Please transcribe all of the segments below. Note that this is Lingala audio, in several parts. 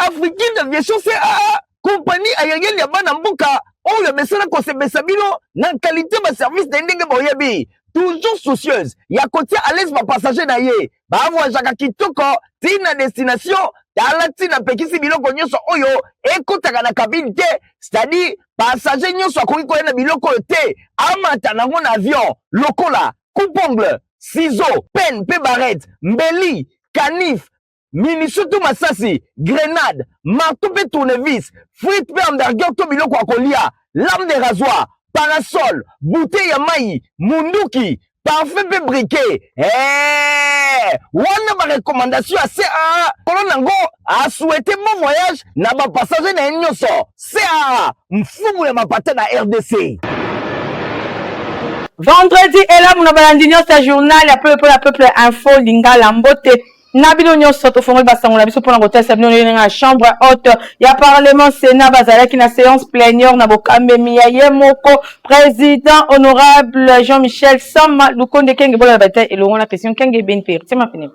Africaine Aviation CA, compagnie aérienne ya bana mboka, oyo mesala kosepesa bino na qualité ba service de ndenge boyebi. Toujours soucieuse, ya kotia à l'aise ba passager na ye. Ba voyagaka kitoko, tina destination, tala tina pekisi biloko nyonso oyo ekotaka na cabine te, c'est-à-dire passager nyonso akoki koya na biloko te, amata nango na avion, lokola, coupe-ongle, ciseaux, pen, pe barrette, mbeli, canif, minisutu masasi, grenade, marteau pe tournevis, frite pe hamburger to biloko akolia, lame de rasoir, parasol, bouteille ya mai, munduki, parfum pe briquet. Wana ba recommandation à CA. Kolon nango a souhaité bon voyage na ba passager na nyonso. CA, mfumu ya mapata na RDC. Vendredi et là mon balandinyo sa journal ya peuple info lingala mbote. Nabino nyonso to fongo basango na biso pona kotesa bino na chambre haute ya parlement sénat bazala ki na séance plénière na bokambe miya ye moko président honorable Jean-Michel Sama Lukonde Kenge bola bataille et l'on la question Kenge BNP c'est ma fini.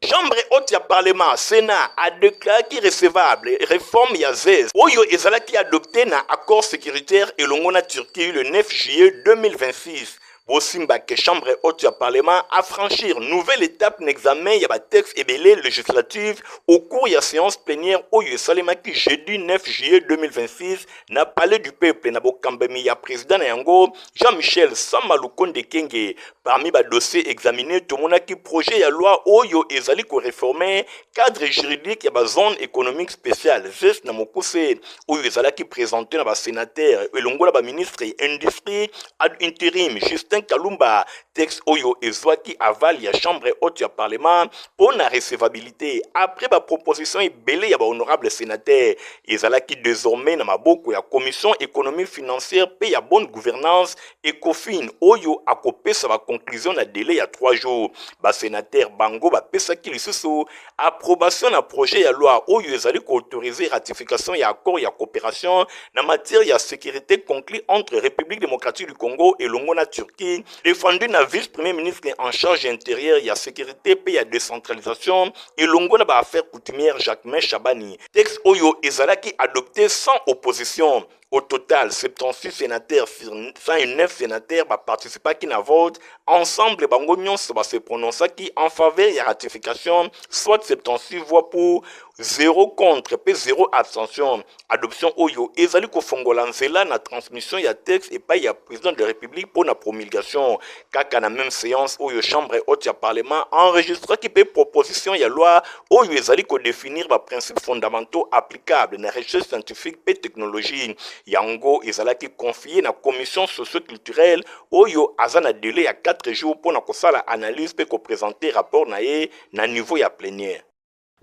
Chambre haute ya parlement sénat a déclaré recevable réforme ya ZES oyo ezalaki adopté na accord sécuritaire elongo na Turquie le 9 juillet 2026. Bosimba que chambre haute du parlement a franchir nouvelle étape d'examen y a texte et belé législative au cours de la séance plénière au Salemaki jeudi 9 juillet 2026 na palais du peuple na bokambemi ya président Yango Jean-Michel Sama Lukonde Kenge parmi les dossiers examinés tout monde qui projet ya loi oyo ezali ko réformer cadre juridique ya zone économique spéciale ZES na mokuse oyo ezala qui présenté na ba sénateur elongo la ba ministre industrie ad intérim Justin Kalumba texte oyo ezwaki aval ya chambre haute ya parlement pour la recevabilité après ba proposition ebele ya ba honorable sénateur ezalaki désormais na maboko ya commission économie financière pe ya bonne gouvernance ECOFIN oyo akopesa ba conclusion na délai ya 3 jours ba sénateur bango ba pesaki lisusu approbation na projet ya loi oyo ezali ko autoriser ratification ya accord ya coopération na matière ya sécurité conclu entre République démocratique du Congo et l'Ongo na Turquie défendu na vice-premier ministre en charge intérieure ya sécurité pe ya décentralisation et l'Ongo na ba affaire coutumière Jacques Chabani texte oyo ezalaki adopté sans opposition. Au total, 76 sénateurs sur 109 sénateurs va participer à un vote. Ensemble, bango nyonso va se prononcer qui en faveur de la ratification, soit 76 voix pour, 0 contre, puis 0 abstention. Adoption oyo, ezali ko fongola nzela na transmission ya texte et pas ya président de la République pour la promulgation. Kaka na même séance oyo chambre haute ya parlement enregistre qui peut proposition ya loi oyo ezali ko définir ba principes fondamentaux applicables na recherche scientifique et technologie. Yango ezalaki confié na commission socio-culturelle oyo azana délai ya 4 jours pour na kosala analyse pe ko présenter rapport na ye na niveau ya plénière.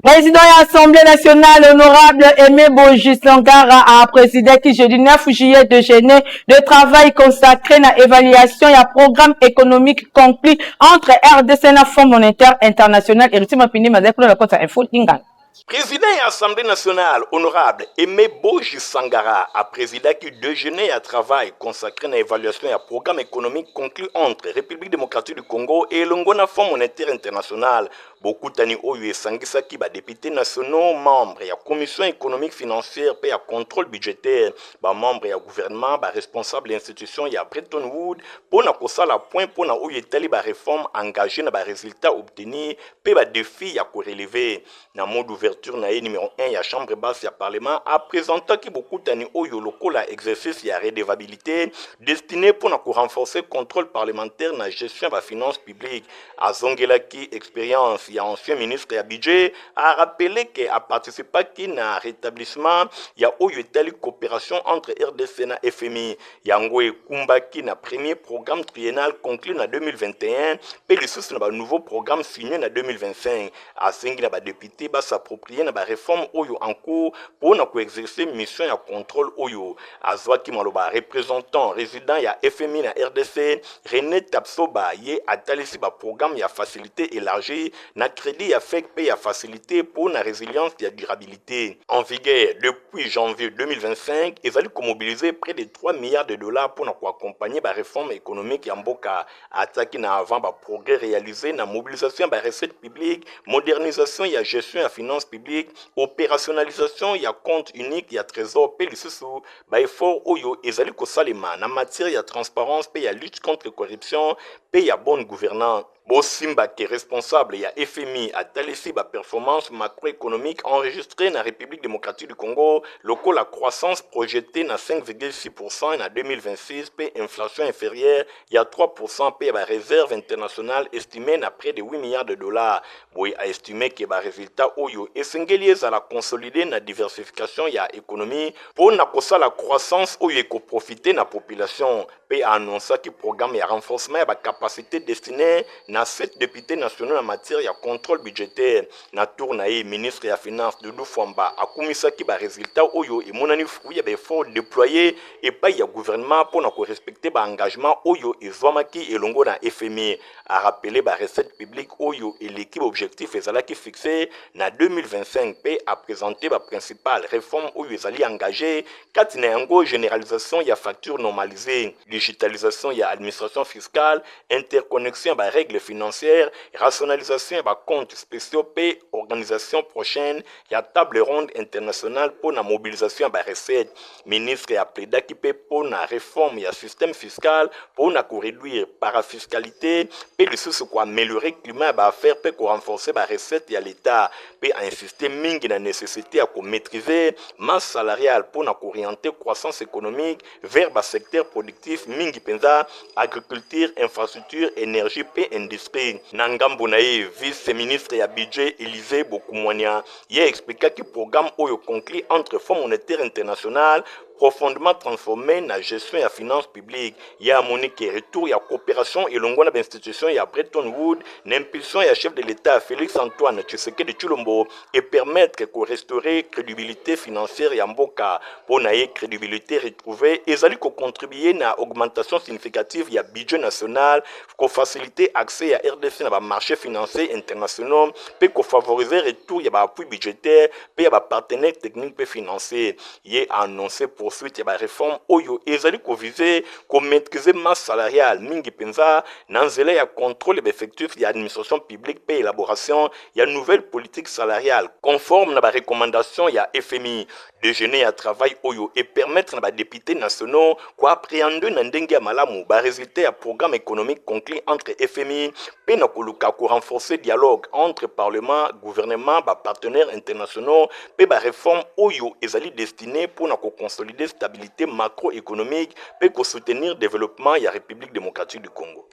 Président de l'Assemblée nationale, honorable Aimé Boji Sangara, a présidé qui jeudi 9 juillet de Genève de travail consacré à l'évaluation et à programme économique conclu entre RDC et le Fonds monétaire international et Ritsima Pini Mazeklo la Côte Info Tingal. Président de l'Assemblée nationale, honorable Aimé Boji Sangara, a présidé qui déjeuner à travail consacré à l'évaluation et à programme économique conclu entre République démocratique du Congo et l'Ongona Fonds monétaire international. Beaucoup tani oyo esangisa ki ba députés nationaux membres ya commission économique financière pe ya contrôle budgétaire ba membre ya gouvernement ba responsable institution ya Bretton Woods pour na kosala point pour na oyo etali ba réforme engagé na ba résultats obtenus pe ba défi ya ko relever na mode ouverture na numéro 1 ya chambre basse ya parlement a présenté ki beaucoup tani oyo lokola exercice ya redevabilité destiné pour na ko renforcer contrôle parlementaire na gestion ba finances publiques azongela ki expérience il y a ancien ministre ya budget a rappelé que a participé qui na rétablissement il y a eu telle coopération entre RDC et FMI yango ekumba qui na premier programme triennal conclu en 2021 puis le sous na nouveau programme signé en 2025 a singi na ba député ba s'approprier na ba réforme oyo en cours pour na ko exercer mission ya contrôle oyo azwa ki maloba représentant résident ya FMI na RDC René Tapsoba ye atalisi ba programme ya facilité élargie na crédit ya FEC pe ya facilité pour na résilience ya durabilité. En vigueur depuis janvier 2025, ezali mobiliser près de 3 milliards de dollars pour accompagner la réforme économique ya mboka ataki na avant ba progrès réalisé na mobilisation ba recettes publiques, modernisation ya gestion ya finances publiques, opérationnalisation ya compte unique ya trésor pe lisusu ba effort oyo ezali kosalema na matière ya transparence pe ya lutte contre la corruption pe ya bonne gouvernance. Bosimba qui est responsable ya FMI a talisi ba performance macroéconomique enregistrée na République démocratique du Congo, loko la croissance projetée na 5,6% en 2026 pe inflation inférieure ya 3% pe ba réserve internationale estimée na près de 8 milliards de dollars. Boy a estimé que ba résultat oyo esengeli à la consolider na diversification ya économie pour na kosa la croissance oyo eko profiter na population pe a annoncé que programme ya renforcement ya ba capacité destinée na 7 députés nationaux en matière de contrôle budgétaire. Na tour na ministre ya finance Doudou Fwamba akumisaki ba résultat oyo et monani fruit ya effort déployé et pas ya gouvernement pour na respecter ba engagement oyo ezwamaki elongo na FMI a rappelé ba recette publique oyo et l'équipe objectif ezalaki fixé na 2025 pe a présenté ba principale réforme oyo ezali engagé kati na yango généralisation ya facture normalisée, digitalisation ya administration fiscale, interconnexion ba règles financières, rationalisation ba comptes spéciaux pe organisation prochaine ya table ronde internationale pour la mobilisation ba recettes. Ministre a plaidé qui peut pour la réforme ya système fiscal pour na réduire parafiscalité pe le sous quoi améliorer climat ba affaire pe ko renforcer ba recettes ya l'état pe a insister mingi na nécessité à ko maîtriser masse salariale pour na orienter croissance économique vers ba secteur productif mingi penza agriculture, infrastructure, énergie pe industrie. Nangambo nae vice-ministre ya budget Élisée Bokumwania y a expliqué que le programme oyo conclu entre Fonds monétaire international profondément transformé na gestion ya finance publique. Ya monique retour ya coopération et l'ongona d'institution ya Bretton Woods, l'impulsion ya chef de l'État Félix Antoine Tshisekedi Tshilombo et permettre que restaurer crédibilité financière ya mboka pour na crédibilité retrouvée et zali ko contribuer na augmentation significative ya budget national, ko faciliter accès à RDC na ba marché financier internationaux, pe ko favoriser retour ya ba appui budgétaire, pe ya ba partenaires techniques pe financiers. Y a annoncé poursuite ya ba réforme oyo ezali ko viser ko maîtriser masse salariale mingi penza na nzela ya contrôle effectif ya administration publique pe élaboration ya nouvelle politique salariale conforme na ba recommandation ya FMI. Déjeuner à travail oyo et permettre na ba députés nationaux ko appréhender na ndenge ya malamu ba résultat ya programme économique conclu entre FMI pe na koluka ko renforcer dialogue entre parlement, gouvernement, ba partenaires internationaux pe ba réforme oyo ezali destiné pour na ko consolider stabilité macroéconomique pe ko soutenir développement ya République démocratique du Congo.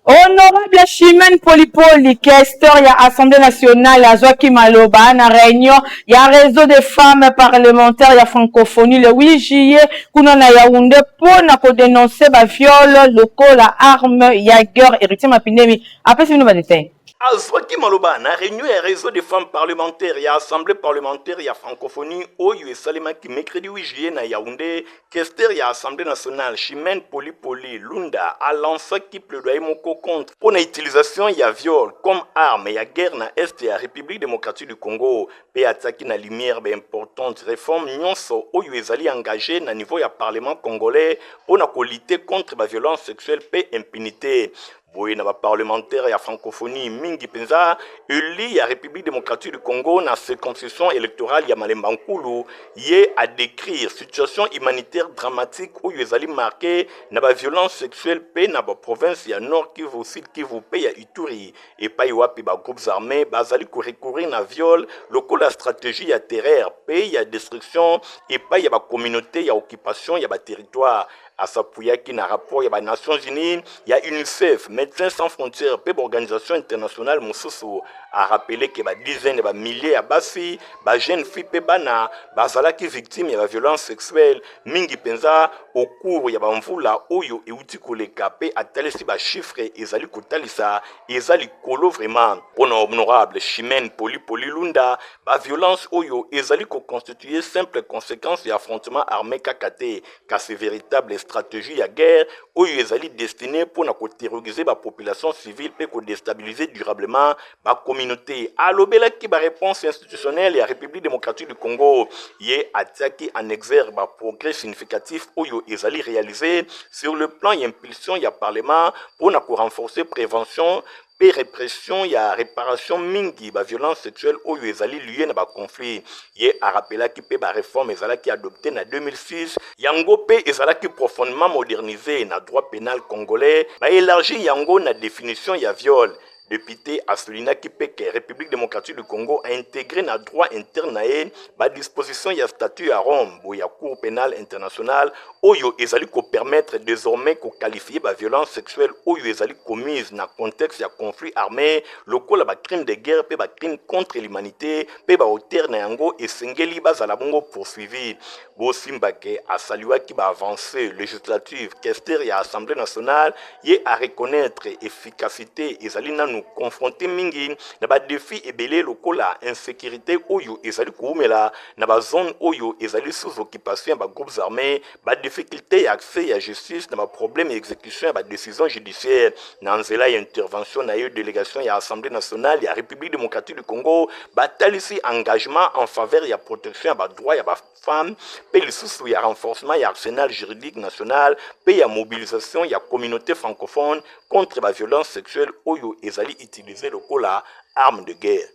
Honorable Chimène Polipoli, questeur ya Assemblée nationale ya Zwaki Maloba na réunion ya réseau des femmes parlementaires ya francophonie le 8 juillet kuna na Yaoundé pour na ko dénoncer ba viol lokola arme ya guerre héritier mapindemi. Après c'est nous ba détail. Azwaki Maloba na réunion ya réseau des femmes parlementaires ya assemblée parlementaire ya francophonie oyo esalemaki mercredi 8 juillet na Yaoundé, questeur ya assemblée nationale Chimène Polipoli Lunda a lancé qui plaidoyer moko contre pour l'utilisation ya viol comme arme ya guerre na est ya République démocratique du Congo pe ataki na lumière be importante réforme nyonso oyo ezali engagé na niveau ya parlement congolais pour na ko lutter contre la violence sexuelle pe impunité. Boye na ba parlementaire ya francophonie mingi penza eli ya République démocratique du Congo na circonscription électorale ya Malemba Nkulu ye a décrire situation humanitaire dramatique oyo ezali marqué na ba violence sexuelle pe na ba province ya Nord Kivu, Sud Kivu pe ya Ituri et pa wapi ba groupes armés bazali ko recourir na viol lokola stratégie ya terreur pe ya destruction et pa ya ba communauté ya occupation ya ba territoire. À s'appuyer na rapport ya ba Nations Unies, ya UNICEF, Médecins sans frontières, pe organisation internationale mosusu a rappelé que ba dizaines ba milliers ya basi, ba jeunes filles pe bana, bazalaki victime ya ba violence sexuelle mingi penza au cours ya ba mvula oyo euti koleka pe atalisi ba chiffres ezali kotalisa ezali kolo vraiment. Honorable Chimène Polipoli Lunda, ba violence oyo ezali ko constituer simple conséquence ya affrontement armé kakate, car c'est véritable stratégie ya guerre oyo ezali destiné pour terroriser la population civile et déstabiliser durablement la communauté. Alobelaki ba réponse institutionnelle ya République démocratique du Congo yé atiaki en exergue ba progrès significatif oyo ezali réalisé sur le plan et impulsion ya parlement pour renforcer prévention pe répression ya réparation mingi ba violence sexuelle oyo ezali lié na ba conflit ye arapelaki pe ba réforme ezalaki adopté na 2006 yango pe ezalaki profondément modernisé na droit pénal congolais ba élargi yango na définition ya viol. Député Asolina Kipeke, République démocratique du Congo, a intégré dans le droit interne la disposition y a statut à Rome, où il y a cour pénale internationale, où il ezali ko permettre désormais qu'on qualifie la violence sexuelle, où il ezali commise dans le contexte de conflit armé, local ba crime de guerre, pe ba crime contre l'humanité, pe ba auteur na yango et sengeli ba zalabongo poursuivi. Bo Simbake a salué qui va avancer législative, question y a Assemblée nationale, y a reconnaître efficacité ezali nous confronter mingi na ba défi ebele lokola insécurité oyo ezali koumela na ba zone oyo ezali sous occupation ba groupes armés ba difficulté accès à justice na ba problème exécution ba décision judiciaire na nzela ya intervention na yo délégation ya Assemblée nationale ya République démocratique du Congo ba talisi engagement en faveur ya protection ya ba droit ya ba femmes pe lisusu ya renforcement ya arsenal juridique national pe ya mobilisation ya communauté francophone contre la violence sexuelle oyo ezali utiliser lokola arme de guerre.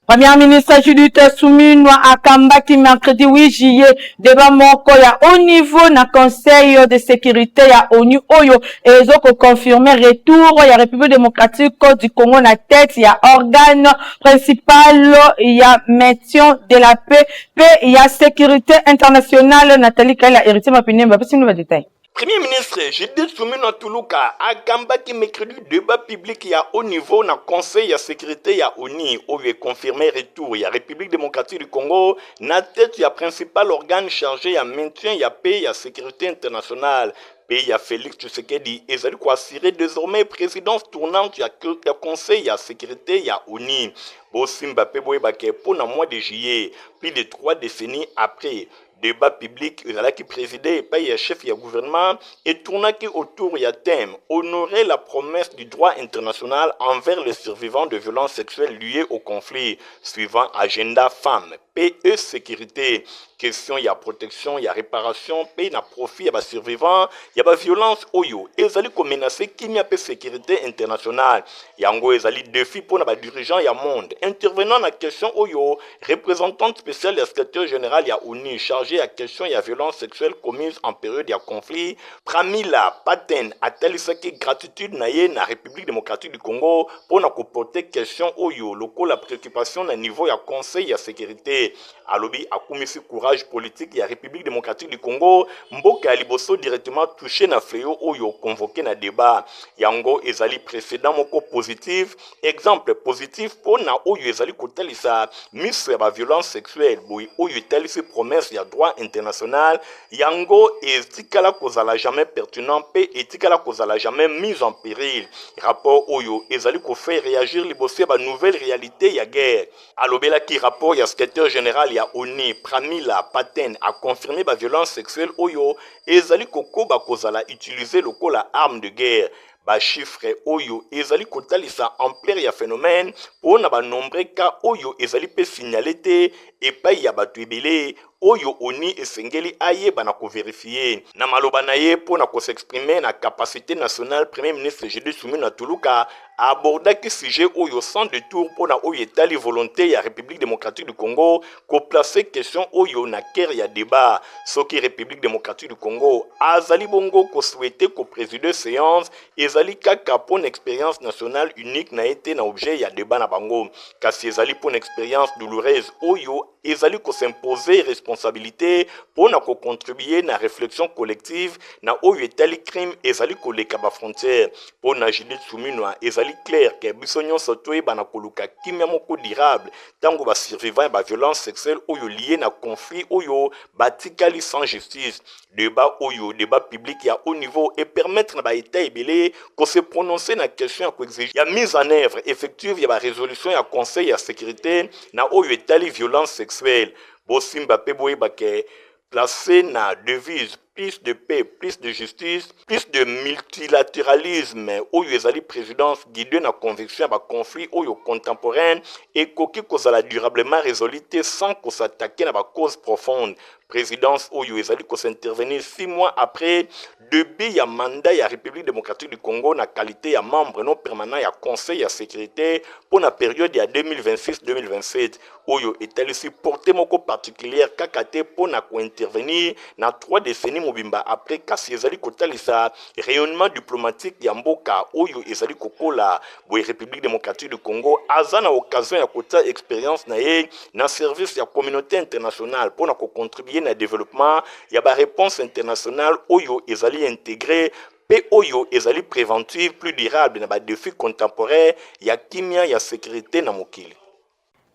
Premier ministre Judith Suminwa akambaki mercredi 8 juillet débat moko ya haut niveau na conseil de sécurité ya ONU oyo ezoko confirmer retour ya République démocratique du Congo na tête ya organe principal ya maintien de la paix pe ya sécurité internationale. Nathalie Kaila héritier Mapinemba pesi nous détail. Premier ministre Judith Suminwa Tuluka agambaki mercredi débat public ya haut niveau na conseil ya sécurité ya ONU oyo confirmé retour ya République démocratique du Congo na tête ya principal organe chargé ya maintien ya paix ya sécurité internationale. Pays ya Félix Tshisekedi ezali ko assurer désormais présidence tournante ya conseil ya sécurité ya ONU. Bo Simba pe boyebake pour na mois de juillet, plus de 3 décennies après. Débat public qui présidait par le chef du gouvernement et tournait autour du thème honorer la promesse du droit international envers les survivants de violences sexuelles liées au conflit, suivant agenda femmes, paix et sécurité. Question, il y a protection, il y a réparation, paix, il y a profit, il y a survivants, il y a violence, oyo, et ils ont menacé qu'il n'y a pas de sécurité internationale. Il y a un défi pour les dirigeants, il y a monde. Intervenant dans la question, oyo, représentante spéciale du secrétaire général, il y a ONU, chargé à la question, il y a violence sexuelle commise en période de conflit. Pramila, Paten, a talisaki gratitude naye na République démocratique du Congo pour nous porter question, oyo, local la préoccupation à niveau, il y a conseil, il y a sécurité. Alobi a commis courage politique ya République démocratique du Congo mboka liboso directement touché na fléau oyo convoqué na débat yango ezali précédent moko positif exemple positif pona oyo ezali kotalisa miso ya ba violence sexuelle boy oyo etalisi promesse ya droit international yango etikala kozala jamais pertinent pe etikala kozala jamais mise en péril rapport oyo ezali ko faire réagir liboso ya ba nouvelle réalité ya guerre alobela ki rapport ya secrétaire général ya ONU Pramila Paten a confirmé la violence sexuelle oyo ezali kokoba kozala utiliser lokola arme de guerre. Ba chiffre oyo ezali kotalisa ampleur ya phénomène pour na ba nombreux cas oyo ezali pe signalité et pa ya batu ebele oyo ONU esengeli ayeba na ko vérifier na maloba na ye pour na ko s'exprimer na capacité nationale. Premier ministre Judith Suminwa Tuluka a abordé ce sujet oyo sans détour pour na oyo etali volonté ya République démocratique du Congo ko placer question oyo na kere ya débat soki République démocratique du Congo azali bongo ko souhaiter ko présider séance ezali kaka pour une expérience nationale unique na été na objet ya débat na bango kasi ezali pour une expérience douloureuse oyo ezali ko s'imposer responsabilité pour na ko contribuer na réflexion collective na oyo etali crime ezali ko leka ba frontière pour na Judith Suminwa ezali clair que biso nyonso toyeba na koluka kimia moko durable tango ba survivant ba violence sexuelle oyo lié na conflit oyo batikali sans justice débat oyo débat public ya haut niveau et permettre na ba état ebele ko se prononcer na question ya ko exiger ya mise en œuvre effective ya ba résolution ya conseil ya sécurité na oyo etali violence sexuelle bo simba pe boyeba ke placé na devise plus de paix, plus de justice, plus de multilatéralisme. Oyo ezali présidence guidée na conviction ba conflit oyo contemporain et koki kozala durablement résolu sans qu'on s'attaque na ba cause profonde. Présidence oyo ezali ko s'intervenir 6 mois après début ya mandat ya République démocratique du Congo na qualité ya membre non permanent ya Conseil ya sécurité pour la période ya 2026-2027 oyo etalisi portée moko particulière kakate pour na ko intervenir na 3 décennies mobimba après kasi ezali kotalisa rayonnement diplomatique ya mboka oyo ezali kokola boye République démocratique du Congo aza na occasion ya kota expérience na ye na service ya communauté internationale pour na ko contribuer na développement ya ba réponse internationale oyo ezali intégré pe oyo ezali préventive plus durable na ba défis contemporains ya kimia ya sécurité na mokili.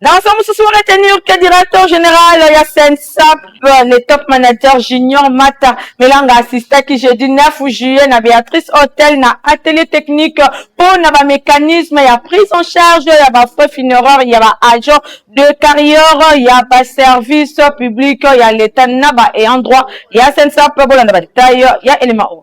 Dans ce moussousou, retenir que directeur général ya SENSAP, le top manager Junior Mata, Melanga assista qui jeudi 9 juillet na Béatrice Hôtel na atelier technique pour na ba mécanisme ya prise en charge ya ba frais funéraires ya ba agent de carrière ya ba service public ya l'état na ba et en droit ya SENSAP bolanda ba détail ya élément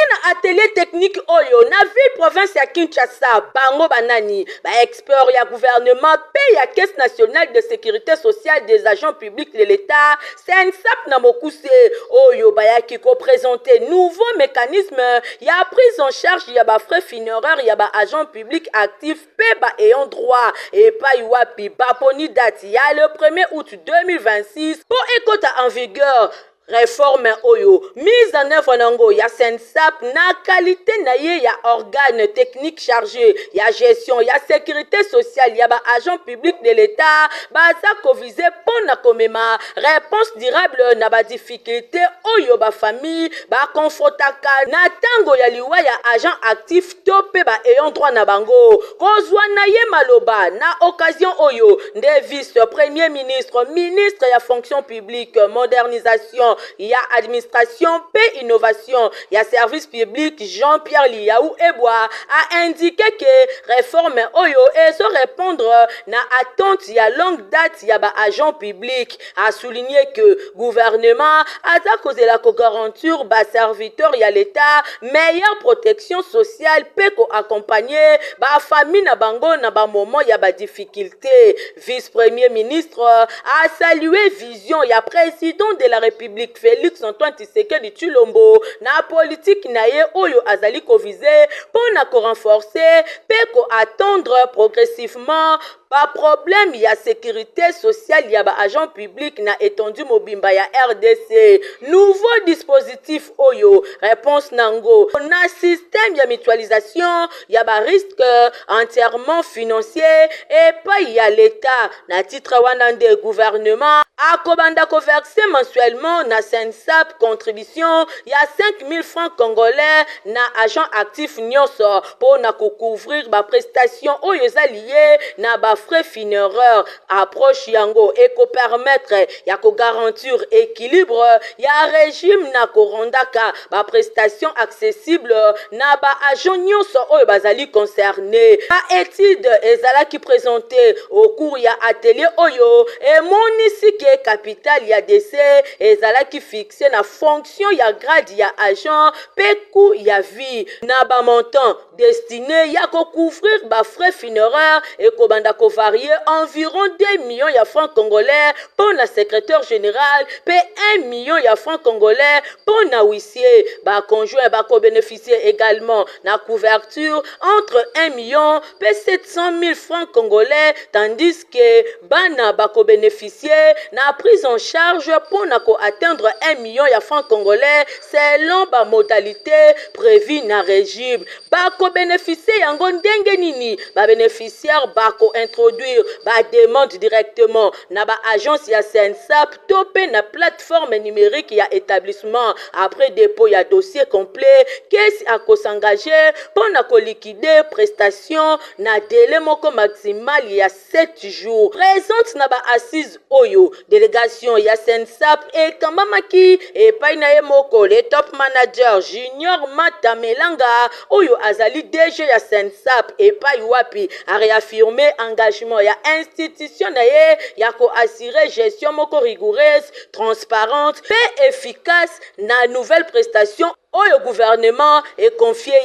na atelier technique oyo na ville province ya Kinshasa bango banani ba expert ya gouvernement pe ya caisse nationale de sécurité sociale des agents publics de l'état SENSAP na mokuse oyo bayaki ko présenter nouveau mécanisme ya prise en charge ya ba frais funéraires ya ba agents publics actifs pe ba ayant droit et pa wapi ba poni date ya le 1er août 2026 pour ekota en vigueur. Réforme oyo mise en œuvre nango ya SENSAP na qualité na ye ya organe technique chargé ya gestion ya sécurité sociale ya ba agent public de l'état baza ko viser pona komema réponse durable na ba difficulté oyo ba famille ba confrontaka na tango ya liwa ya agent actif topé ba ayant droit na bango kozwa na ye maloba na occasion oyo nde vice premier ministre ministre ya fonction publique modernisation ya administration pe innovation ya service public Jean-Pierre Liaou Eboa a indiqué que réforme oyo ezo répondre na attente ya longue date ya ba agent public a souligné que gouvernement a causé la garantir ba serviteur ya l'état meilleure protection sociale pe ko accompagner ba famille na bango na ba moment ya ba difficulté. Vice premier ministre a salué vision ya président de la République Félix Antoine Tshisekedi Tshilombo na politique na ye oyo azali ko viser pour na ko renforcer pe ko attendre progressivement pas problème ya sécurité sociale ya ba agent public na étendu mobimba ya RDC nouveau dispositif oyo réponse nango na système ya mutualisation ya ba risque entièrement financier et pas ya l'état na titre wana nde gouvernement akobanda ko verser mensuellement na SENSAP contribution ya 5000 francs congolais na agent actif nyonso pour na ko couvrir ba prestation oyo za lié na ba frais funéraires approche yango et ko permettre ya ko garantir équilibre ya régime na ko rondaka ba prestation accessible na ba agent nyonso oyo bazali concerné ba étude ezala qui présenté au cours ya atelier oyo et monisike capital ya DC ezala qui fixé na fonction ya grade ya agent pe coût ya vie na ba montant destiné ya ko couvrir ba frais funéraires et ko banda ko varier environ 2 millions ya francs congolais pour la secrétaire général pe 1 million ya francs congolais pour na huissier ba conjoint ba ko bénéficier également na couverture entre 1 million pe 700 000 francs congolais tandis que bana ba ko bénéficier na prise en charge pour na ko atteindre 1 million ya francs congolais selon ba modalité prévue na régime ba ko bénéficier yango ndenge nini ba bénéficiaire ba ko introduire ba demande directement na ba agence ya SENSAP topé na plateforme numérique ya établissement après dépôt ya dossier complet qu'est-ce à ko s'engager pour na ko liquider prestation na délai moko maximal ya 7 jours présente na ba assise oyo délégation ya SENSAP et kambamaki et paina moko le top manager Junior Mata Melanga oyo azali DG ya SENSAP et pa wapi a réaffirmé engagement engagement ya institution na ye ya ko assurer gestion moko rigoureuse, transparente et efficace na nouvelle prestation oyo gouvernement est confié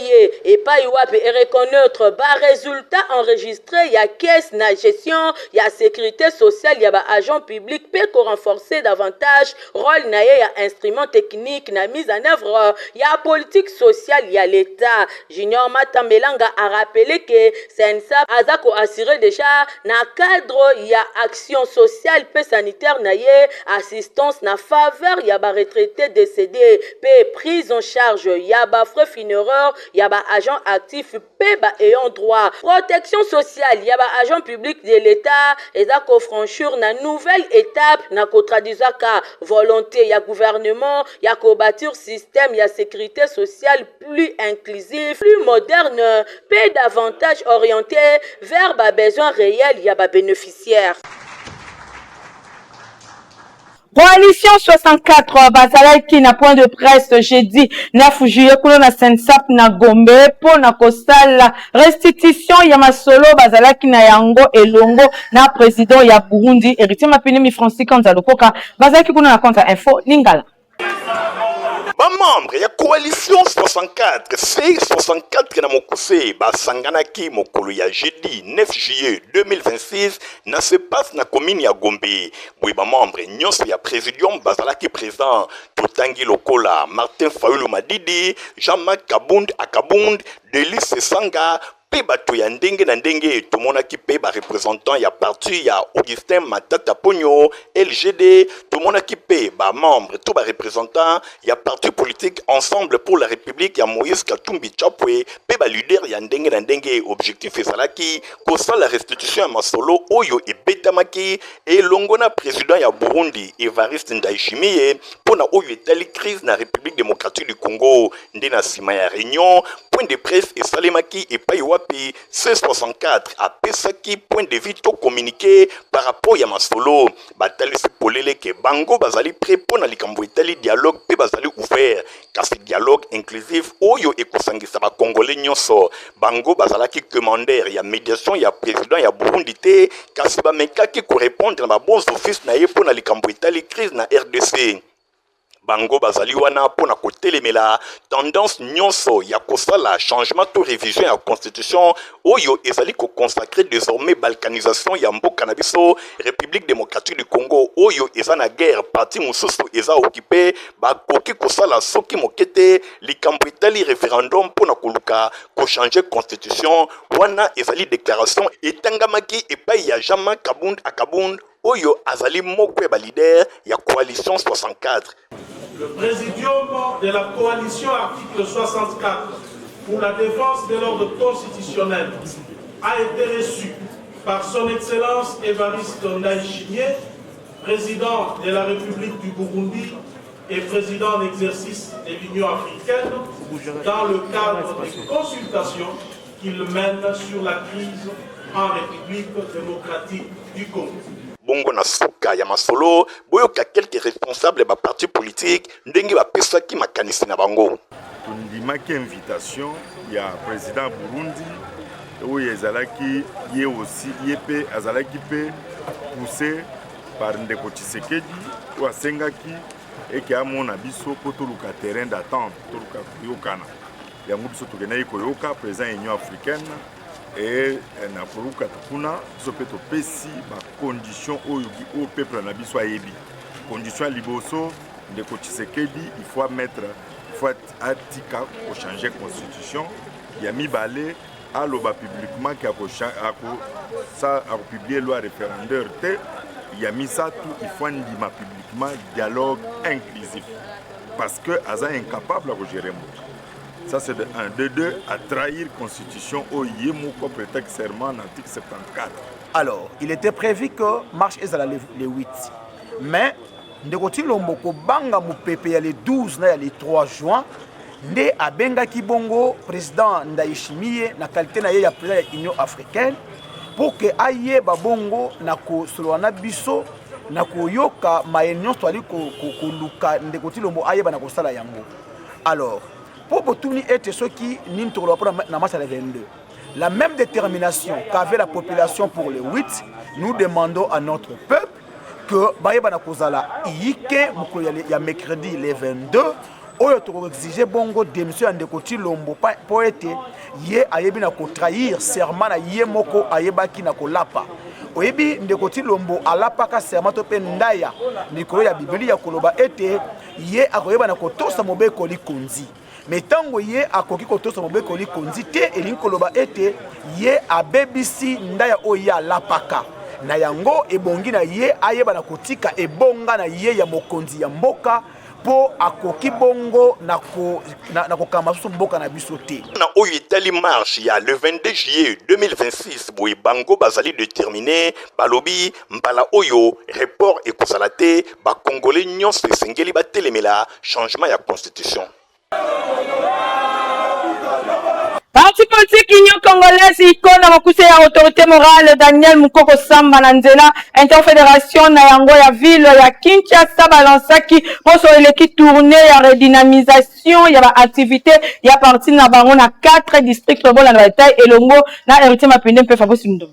et pas et reconnaître bas résultat enregistré ya caisse na gestion ya sécurité sociale ya ba agent public peut renforcer davantage rôle na ye ya instrument technique na mise en œuvre ya politique sociale ya l'état. Junior Matambelanga a rappelé que Sensa aza ko assurer déjà na cadre ya action sociale pe sanitaire na ye assistance na faveur ya ba retraité décédé pe prise en charge yaba frais funéraires yaba agent actif pe ba ayant droit protection sociale yaba agent public de l'état eza ko franchir na nouvelle étape na ko traduisaka volonté ya gouvernement ya ko bâtir système ya sécurité sociale plus inclusif, plus moderne, pe davantage orienté vers ba besoins réels yaba bénéficiaires. Coalition 64 bazalaki na point de presse jeudi 9 juillet kuna na Sensap na Gombe po na kosala restitution ya masolo bazalaki na yango elongo na président ya Burundi Héritier Mapinimi Francis Kanzalo Koka bazalaki kuna na compte info Lingala. Membre ya coalition 64 C64 na mokuse basanganaki mokolo ya jeudi 9 juillet 2026 na se passe na commune ya Gombe. Boy membre nyonso ya présidium bazalaki présent totangi lokola Martin Fayulu Madidi, Jean-Marc Kabund Akabund, Delis Sanga pe bato ya ndenge na ndenge tomonaki pe ba représentant ya parti ya Augustin Matata Ponyo LGD tomonaki pe ba membre to ba représentant ya parti politique Ensemble pour la République ya Moïse Katumbi Chapwe pe ba leader ya ndenge na ndenge objectif ezalaki kosala la restitution ya masolo oyo ebetamaki elongo na président ya Burundi Evariste Ndayishimiye pona oyo etali crise na République démocratique du Congo nde na sima ya réunion point de presse esalemaki epai wapi C64 apesaki point de vue to communiqué par rapport ya masolo batalisi polele ke bango bazali prêt pona likambo etali dialogue pe bazali ouvert kasi dialogue inclusif oyo ekosangisa ba congolais nyonso bango bazalaki commandaire ya médiation ya président ya Burundi te kasi bamekaki ko répondre na ba bons office na ye pona likambo etali crise na RDC. Bango bazali wana pona kotelemela tendance nyonso ya kosala changement to révision ya constitution oyo ezali ko consacrer désormais balkanisation ya mboka na biso République démocratique du Congo oyo eza na guerre parti mususu eza occupé bakoki kosala soki mokete likambo etali référendum pona koluka ko changer constitution wana ezali déclaration etangamaki epai ya Jean-Marc Kabund Akabund oyo azali moko ya leader ya coalition 64. Le présidium de la coalition article 64 pour la défense de l'ordre constitutionnel a été reçu par son Excellence Evariste Ndayishimiye, président de la République du Burundi et président en exercice de l'Union africaine, dans le cadre des consultations qu'il mène sur la crise en République démocratique du Congo. Bongo na suka ya masolo boyoka quelques responsables ba parti politique ndenge ba pesaki makanisi na bango tundimaki invitation ya président Burundi oyo ezalaki ye aussi yepe azalaki pe poussé par Ndeko Tshisekedi o asengaki eke amona biso po toluka terrain d'attente toluka yokana yango biso tokenaki koyoka président Union africaine et na koluka kuna biso pe topesi bacondition oyo peuple na biso ayebi condition ya liboso Ndeko Tshisekedi il faut atika ko changer constitution ya mibale aloba publiquement ki ako publier loi référendaire te ya misatu il faut ndima publiquement dialogue inclusif parce que aza incapable à gérer moto. Ça c'est de 1. De 2, à trahir la constitution au Yemoko prétexte serment en article 74. Alors, il était prévu que marche est le 8. Mais, Ndekoti Lomboko Banga Moupepe le 12 et le 3 juin, Nde Abenga Kibongo, président Ndayishimiye, na qualité na ya président de l'Union africaine, pour que Aye Babongo na ko Solwana Biso, na ko yoka maenyon swali ko luka Ndekoti Lombo Aye ba na ko sala yango. Alors, pour Botuni était ce qui n'intéresse pas dans la 22. la même détermination qu'avait la population pour le 8, nous demandons à notre peuple que Bayeba Kozala Iyike ya mercredi le 22 oyo to exiger bongo démission de Koti Lombo po ete ye ayebi na ko trahir serment na ye moko ayebaki na kolapa oyebi Ndekoti Lombo alapaka serment to pe ndaya mikolo ya Biblia koloba ete ye akoyeba na kotosa mobeko likonzi mais tango ye akoki kotosa mobeko likonzi te elingi koloba ete ye abebisi ndaya oyo alapaka na yango ebongi na ye ayeba na kotika ebonga na ye ya mokonzi ya mboka po akoki bongo na kokamba susu mboka na biso te na oyo etali marche ya le 22 juillet 2026 boye bango bazali déterminé balobi mbala oyo report ekozala te bakongole nyonso esengeli batelemela changement ya constitution. Parti politique Union Congolaise ikona mokuse ya autorité morale Daniel Mukoko Samba na nzela interfédération na yango ya ville ya Kinshasa balansaki poso eleki tournée ya redynamisation ya ba activité ya parti na bango na 4 districts bola na bataille elongo na héritier mapende mpe Fabrice Ndo.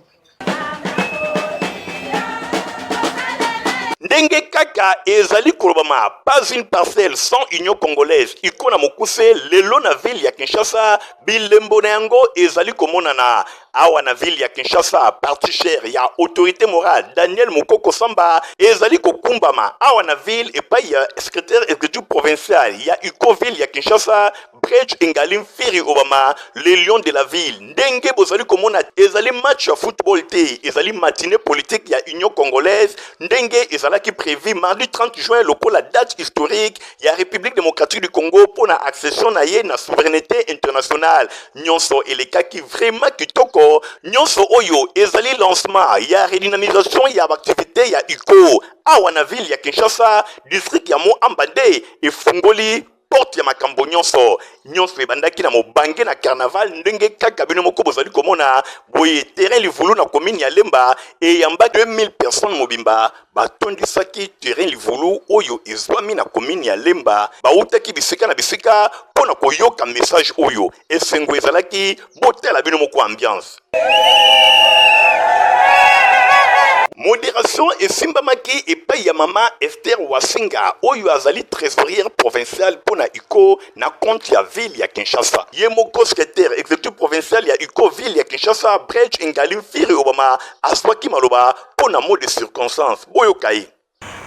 Ndenge kaka ezali kolobama pas une parcelle sans Union Congolaise ikona mokuse lelo na ville ya Kinshasa bilembo na yango ezali komonana awa na ville ya Kinshasa parti cher ya autorité morale Daniel Mukoko Samba ezali kokumbama awa na ville epai ya secrétaire exécutif provincial ya UCO ville ya Kinshasa Bridge Engalim Firi Obama les lions de la ville ndenge bozali komona ezali match ya football te ezali matinée politique ya Union Congolaise ndenge ezalaki prévu mardi 30 juin lokola date historique ya République démocratique du Congo pour na accession na ye na souveraineté internationale nyonso elekaki vraiment kitoko nyonso oyo ezali lancement ya redynamisation ya activité ya UCO awa na ville ya Kinshasa district ya Moambande efungoli porte ya makambo nyonso ebandaki na mobange na carnaval ndenge kaka bino moko bozali komona boye terrain livulu na commune ya Lemba eyamba 2000 personnes mobimba batondisaki terrain livulu oyo ezwami na commune ya Lemba bautaki bisika na bisika pona koyoka message oyo esengo ezalaki botela bino moko ambiance. Modération et Simbamaki et Paya Mama Esther Wasinga, oyo azali trésorière provinciale pour na UCO na compte ya ville ya Kinshasa. Yemoko secrétaire exécutif provincial ya UCO ville ya Kinshasa, Bridge Engalim Firi Obama, Aswaki Maloba, pour na mot de circonstance. Boyokai.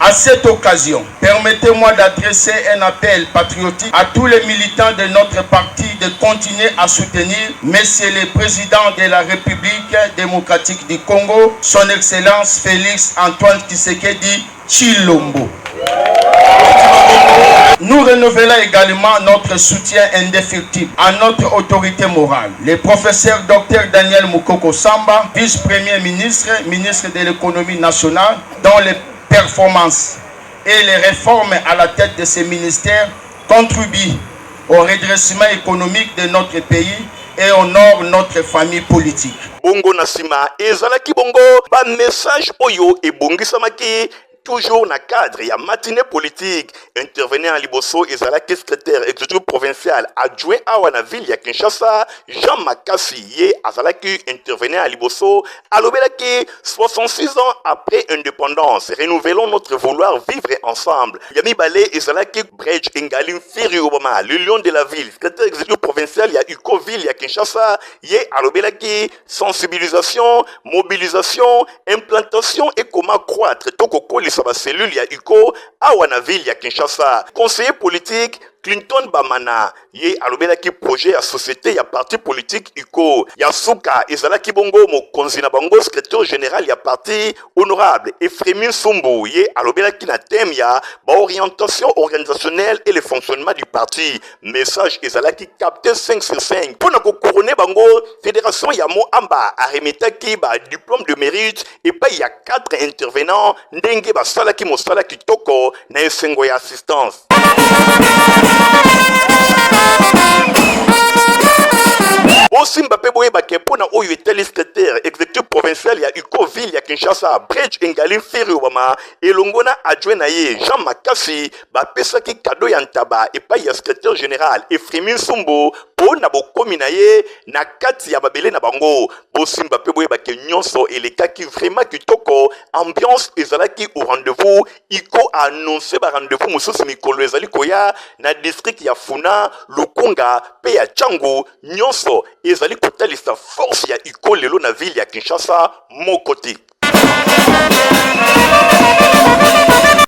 À cette occasion, permettez-moi d'adresser un appel patriotique à tous les militants de notre parti de continuer à soutenir Monsieur le Président de la République démocratique du Congo, Son Excellence Félix Antoine Tshisekedi Tshilombo. Nous renouvelons également notre soutien indéfectible à notre autorité morale, le professeur Dr Daniel Mukoko Samba, vice-premier ministre, ministre de l'économie nationale, dont les performances et les réformes à la tête de ces ministères contribuent au redressement économique de notre pays et honorent notre famille politique. Bongo Nasima, ezalaki bongo, ba message oyo e bongisamaki toujours na cadre ya matinée politique intervenant à Liboso ezalaki secrétaire exécutif provincial adjoint awa na ville ya Kinshasa Jean Makasi ye azalaki intervenant à Liboso alobelaki 66 ans après indépendance renouvelons notre vouloir vivre ensemble yami balé ezalaki Bridge Engalim Firi Obama le lion de la ville secrétaire exécutif provincial ya UCO ville ya Kinshasa ye alobelaki sensibilisation mobilisation implantation et comment croître tokokoli sa cellule ya UCO awa na ville ya Kinshasa. Conseiller politique Clinton Bamana ye alobelaki projet ya société ya parti politique UCO ya suka ezalaki bongo mokonzi na bango secrétaire général ya parti honorable Ephraim Sumbu ye alobelaki na thème ya orientation organisationnelle et le fonctionnement du parti message ezalaki capté 5 sur 5 pona ko couronner bango fédération ya Moamba aremetaki ba diplôme de mérite et pas il y a 4 intervenants ndenge basalaki mosala kitoko na esengo ya assistance. Osimba pe boye bakepona oyo etali secrétaire exécutif provincial provincial ya Ukoville ya Kinshasa Bridge Engali Feri Obama elongona adjoint na ye Jean Makasi bapesaki cadeau ya ntaba epai ya secrétaire général Efremi Sumbo po na bokomi na ye na kati ya babele na bango bosimba pe boye bake nyonso elekaki vraiment kitoko ambiance ezalaki au rendez-vous iko annoncé ba rendez-vous mosusu mikolo ezali koya na district ya Funa Lukunga pe ya Changu nyonso ezali kotalisa force ya iko lelo na ville ya Kinshasa mokoti.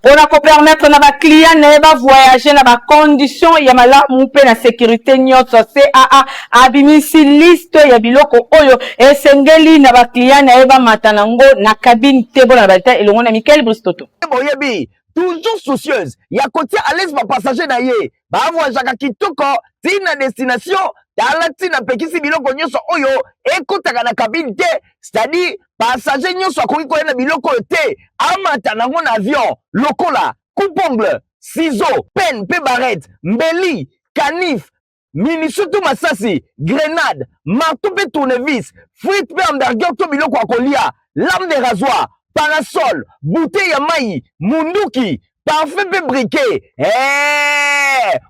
On a permettre na ba client na ba voyager na ba condition ya malamu pe na sécurité nyonso CAA abimisi liste ya biloko oyo esengeli na ba client na ba matanango na cabine tebo na ba ta elongo na Michael Bristoto. Boyebi toujours soucieuse ya kotia à l'aise ba passager na ye ba voyager kitoko tina destination talati na pekisi biloko nyonso oyo ekotaka na cabine te, c'est-à-dire passager nyonso akoki koyena biloko te amata nango na avion lokola coupe-ongle, ciseaux, pen pe barrette, mbeli, canif, minisutu masasi, grenade, marteau pe tournevis, frite pe hamburger to biloko akolia, lame de rasoir, parasol, bouteille ya mai, munduki, parfum pe briquet.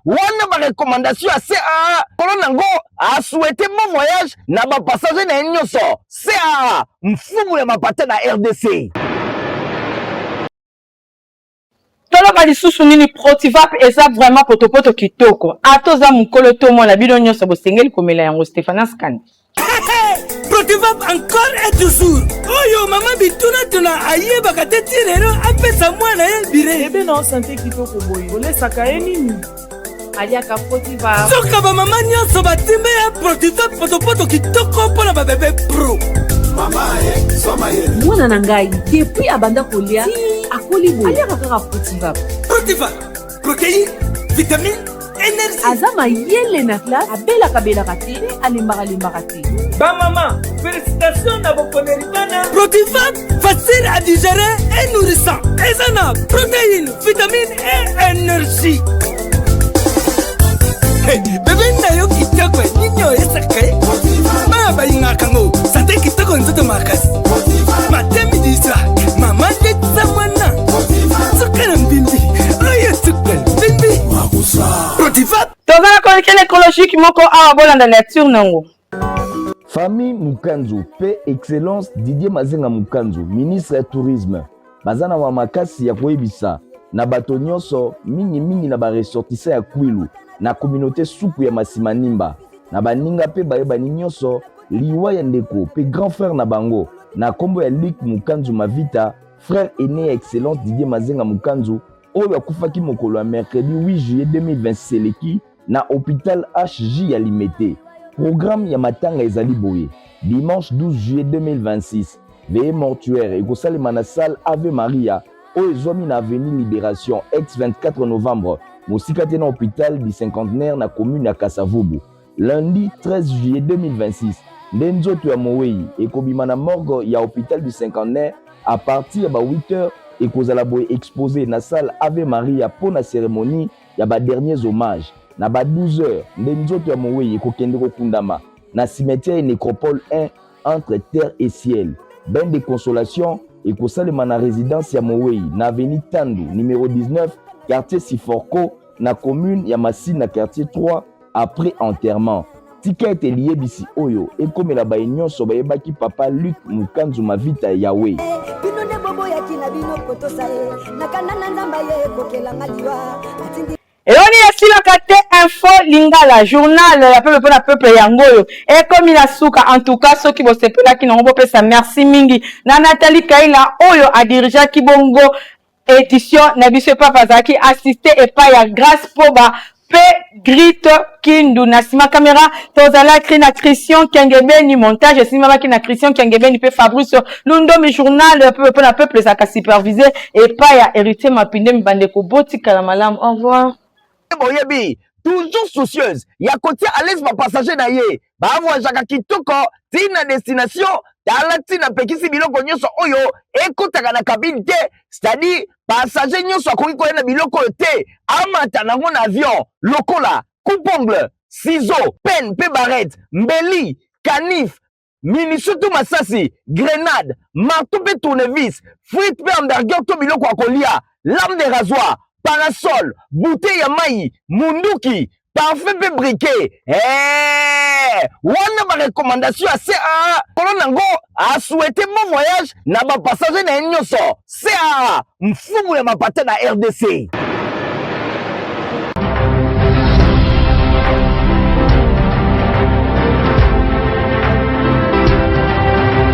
Wana ba recommandation à CAA kolon nango a souhaité bon voyage na ba passager na nyonso. CAA mfumu ya mapata na RDC. Tolo ba lisusu nini Protivap eza vraiment potopoto kitoko. Atoza mukolo to mo na bino nyonso bosengeli komela yango Stéphane Scan. Protivap encore et toujours. Oyo mama bituna tuna ayeba kateti rero apesa mwana ye bire. Ebe na santé kitoko boye. Olesaka ye nini? Aliaka Protivap. Soka ba mama nyonso batimbe ya Protivap potopoto kitoko pona ba bébé pro. Mama ye, soma ye. Mwana na ngai depuis abanda kolia akoli boye. Aliaka kaka Protivap. Protivap. Protéine, vitamine, énergie. Azama yele na classe abela kabela kate alimbaka te. Ba maman, félicitations na bokonerikana. Protivap, facile à digérer et nourrissant. Ezana, protéines, vitamines et énergie. Hey, bébé na yo kitoko ninyo esakaye. Ma ba yinga kango, santé kitoko nzoto makasi. Matemi disa, mama de zamana. Sukana mbimbi, oye sukana mbimbi. Protivap. Tozala kolekele écologique moko awa bolanda nature nango. Famille Mukanzu, paix, excellence, Didier Mazenga Mukanzu, ministre du tourisme. Bazana wa makasi ya koyebisa na bato nyonso mingi na ba ressortissant ya Kwilu na communauté suku ya Masimanimba. Na baninga pe bayeba nyonso liwa ya ndeko pe grand frère na bango na kombo ya Luc Mukanzu Mavita, frère aîné ya excellence Didier Mazenga Mukanzu oyo akufaki mokolo ya mercredi 8 juillet 2026 eleki na hôpital HJ ya Limete. Programme ya matanga ezali boye. Dimanche 12 juillet 2026, veillée mortuaire et kosalema na salle Ave Maria oyo ezwami na avenue Libération ex 24 novembre mosika te na hôpital du cinquantenaire na commune ya Kasavubu. Lundi 13 juillet 2026, nde nzoto ya Mowei ekobima na morgue ya hôpital du cinquantenaire à partir ya ba 8h ekozala boye exposé na salle Ave Maria pour na cérémonie ya ba derniers hommages. Na ba 12h, nde nzoto ya Mowei ekokende kokundama na cimetière nécropole 1 entre terre et ciel. Ben de consolation ekosalema na résidence ya Mowei na avenue Tandu numéro 19 quartier Siforko na commune ya Massi na quartier 3 après enterrement. Tika ete liyebisi oyo ekomela ba nyonso bayebaki papa Luc Mukanzu Mavita Yahweh. Et on y a si la carte info lingala journal la peuple pour la peuple yangoyo et comme il a souka en tout cas ceux qui vont se pela qui n'ont pas ça merci mingi na Nathalie Kaila oyo a dirigé Kibongo édition na biso papa zaki assisté et pas ya grâce poba pe grit kindu na sima caméra tozala na Christian Kengebeni montage sima ki na Christian Kengebeni pe Fabrice Lundo mi journal pour la peuple zaka supervisé et pas ya héritier mapinde mbandeko boti kala malam au revoir. Boyebi toujours soucieuse ya kotia à l'aise ba passager na ye ba voyager kitoko tina destination talati na pekisi biloko nyonso oyo ekotaka na cabine te, c'est-à-dire passager nyonso akoki koyena biloko te amata nango na avion lokola coupe-ongle, ciseaux, pen pe barrette, mbeli, canif, munition to masasi, grenade, marteau pe tournevis, frite pe hamburger to biloko ya kolia, lame de rasoir, parasol, bouteille ya mai, munduki, parfum pe briquet. Wana ba recommandation à CA. Kolon nango a souhaité bon voyage na ba passager na nyonso. CA, mfumu ya mapate na RDC.